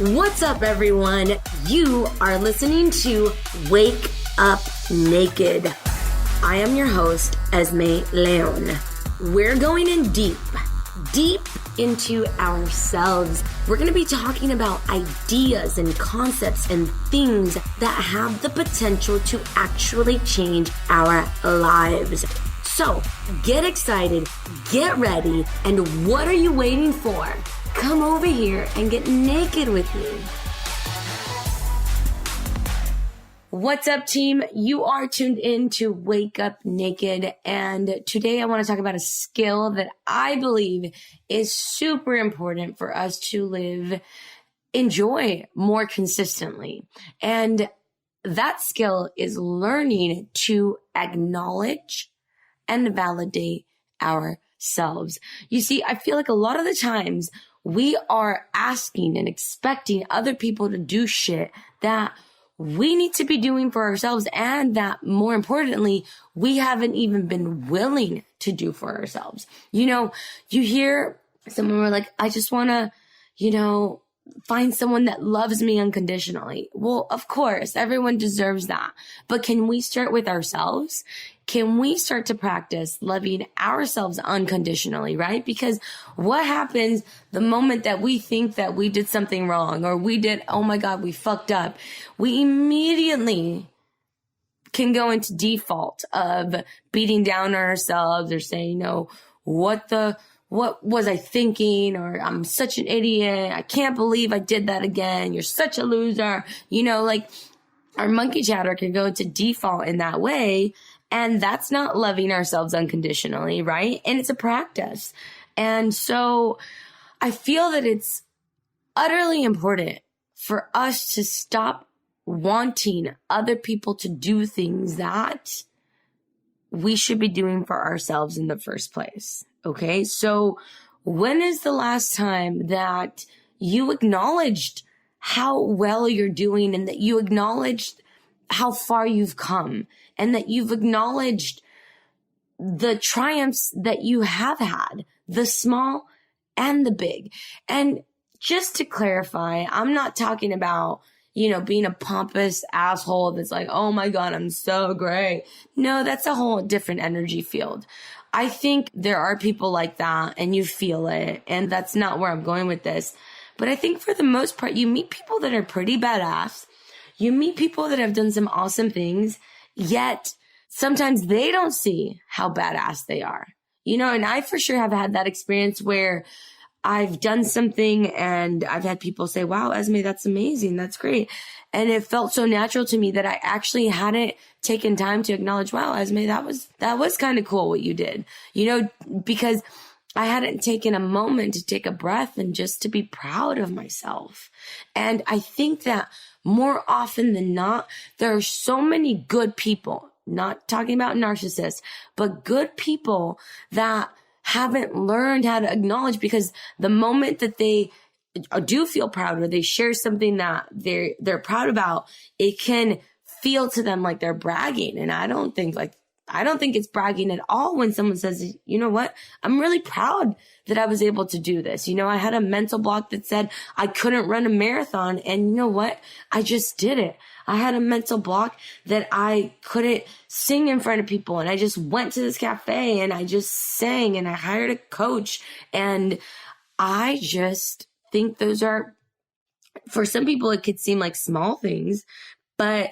What's up, everyone? You are listening to Wake Up Naked. I am your host, Esme Leon. We're going in deep into ourselves. We're going to be talking about ideas and concepts and things that have the potential to actually change our lives. So get excited, get ready, and what are you waiting for? Come over here and get naked with me. What's up, team? You are tuned in to Wake Up Naked, and today I want to talk about a skill that I believe is super important for us to enjoy more consistently. And that skill is learning to acknowledge and validate ourselves. You see, I feel like a lot of the times we are asking and expecting other people to do shit that we need to be doing for ourselves, and that, more importantly, we haven't even been willing to do for ourselves. You know, you hear someone where like, I just want to, find someone that loves me unconditionally. Well, of course, everyone deserves that. But can we start with ourselves? Can we start to practice loving ourselves unconditionally, right? Because what happens the moment that we think that we did something wrong, or oh my God, we fucked up, we immediately can go into default of beating down on ourselves or saying, what was I thinking? Or I'm such an idiot. I can't believe I did that again. You're such a loser. Our monkey chatter can go into default in that way. And that's not loving ourselves unconditionally, right? And it's a practice. And so I feel that it's utterly important for us to stop wanting other people to do things that we should be doing for ourselves in the first place. Okay, so when is the last time that you acknowledged how well you're doing, and that you acknowledged how far you've come, and that you've acknowledged the triumphs that you have had, the small and the big? And just to clarify, I'm not talking about, being a pompous asshole that's like, oh my God, I'm so great. No, that's a whole different energy field. I think there are people like that, and you feel it, and that's not where I'm going with this. But I think for the most part, you meet people that are pretty badass. You meet people that have done some awesome things, yet sometimes they don't see how badass they are. And I for sure have had that experience where I've done something and I've had people say, wow, Esme, that's amazing. That's great. And it felt so natural to me that I actually hadn't taken time to acknowledge, wow, Esme, that was kind of cool what you did, because I hadn't taken a moment to take a breath and just to be proud of myself. And I think that more often than not, there are so many good people, not talking about narcissists, but good people that haven't learned how to acknowledge, because the moment that they do feel proud, or they share something that they're proud about, it can feel to them like they're bragging. And I don't think it's bragging at all when someone says, you know what, I'm really proud that I was able to do this. I had a mental block that said I couldn't run a marathon, and you know what? I just did it. I had a mental block that I couldn't sing in front of people, and I just went to this cafe and I just sang, and I hired a coach. And I just think those are, for some people, it could seem like small things, but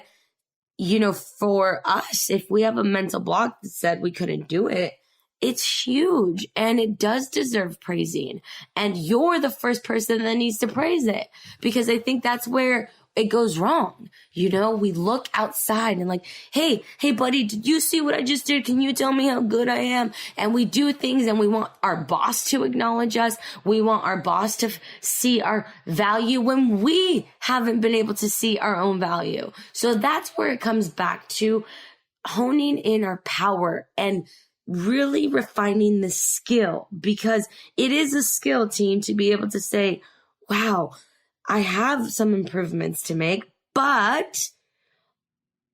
for us, if we have a mental block that said we couldn't do it, it's huge, and it does deserve praising. And you're the first person that needs to praise it, because I think that's where it goes wrong. We look outside and like, hey, buddy, did you see what I just did? Can you tell me how good I am? And we do things, and we want our boss to acknowledge us. We want our boss to see our value when we haven't been able to see our own value. So that's where it comes back to honing in our power and really refining the skill, because it is a skill, team, to be able to say, wow, I have some improvements to make, but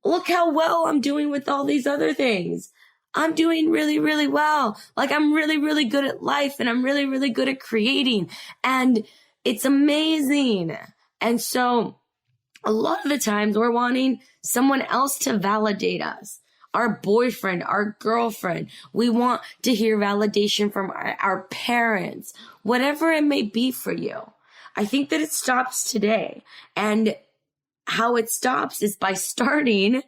look how well I'm doing with all these other things. I'm doing really, really well. Like, I'm really, really good at life, and I'm really, really good at creating, and it's amazing. And so a lot of the times we're wanting someone else to validate us. Our boyfriend, our girlfriend. We want to hear validation from our parents, whatever it may be for you. I think that it stops today. And how it stops is by starting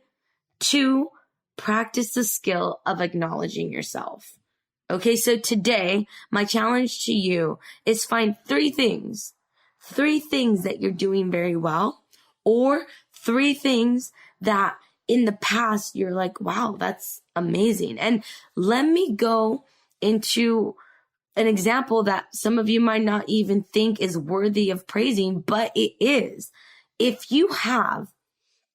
to practice the skill of acknowledging yourself. Okay, so today, my challenge to you is find three things that you're doing very well, or three things that in the past you're like, wow, that's amazing. And let me go into an example that some of you might not even think is worthy of praising, but it is. If you have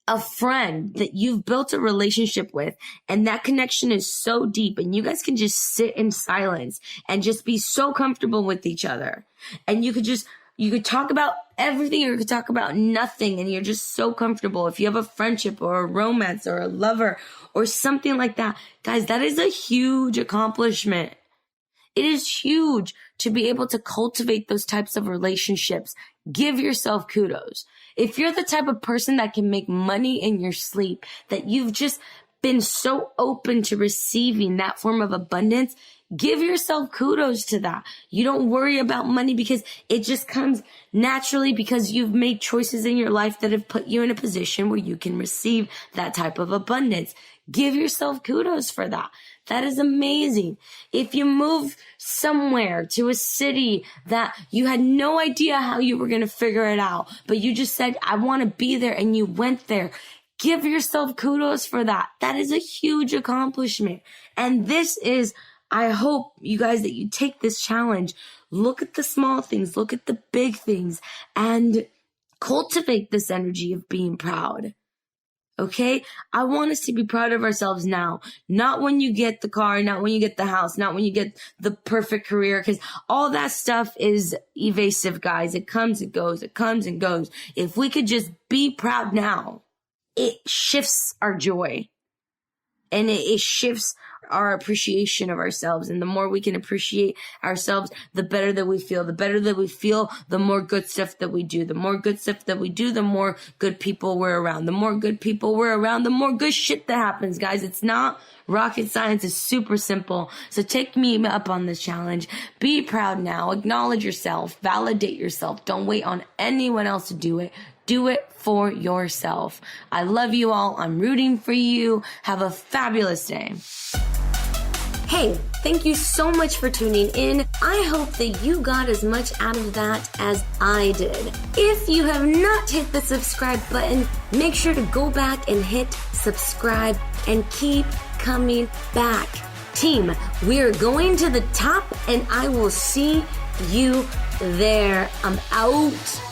a friend that you've built a relationship with and that connection is so deep and you guys can just sit in silence and just be so comfortable with each other, and you could talk about everything or you could talk about nothing and you're just so comfortable. If you have a friendship or a romance or a lover or something like that, guys, that is a huge accomplishment. It is huge to be able to cultivate those types of relationships. Give yourself kudos. If you're the type of person that can make money in your sleep, that you've just been so open to receiving that form of abundance, give yourself kudos to that. You don't worry about money because it just comes naturally because you've made choices in your life that have put you in a position where you can receive that type of abundance. Give yourself kudos for that. That is amazing. If you move somewhere to a city that you had no idea how you were going to figure it out, but you just said, I want to be there, and you went there, give yourself kudos for that. That is a huge accomplishment. And this is, I hope you guys that you take this challenge, look at the small things, look at the big things, and cultivate this energy of being proud. Okay? I want us to be proud of ourselves now, not when you get the car, not when you get the house, not when you get the perfect career, because all that stuff is evasive, guys. It comes, it goes, it comes and goes. If we could just be proud now, it shifts our joy and it shifts our appreciation of ourselves. And the more we can appreciate ourselves, the better that we feel. The better that we feel, the more good stuff that we do. The more good stuff that we do, the more good people we're around. The more good people we're around, the more good shit that happens, guys. It's not rocket science. It's super simple. So take me up on this challenge. Be proud now. Acknowledge yourself. Validate yourself. Don't wait on anyone else to do it. Do it for yourself. I love you all. I'm rooting for you. Have a fabulous day. Hey, thank you so much for tuning in. I hope that you got as much out of that as I did. If you have not hit the subscribe button, make sure to go back and hit subscribe and keep coming back. Team, we're going to the top and I will see you there. I'm out.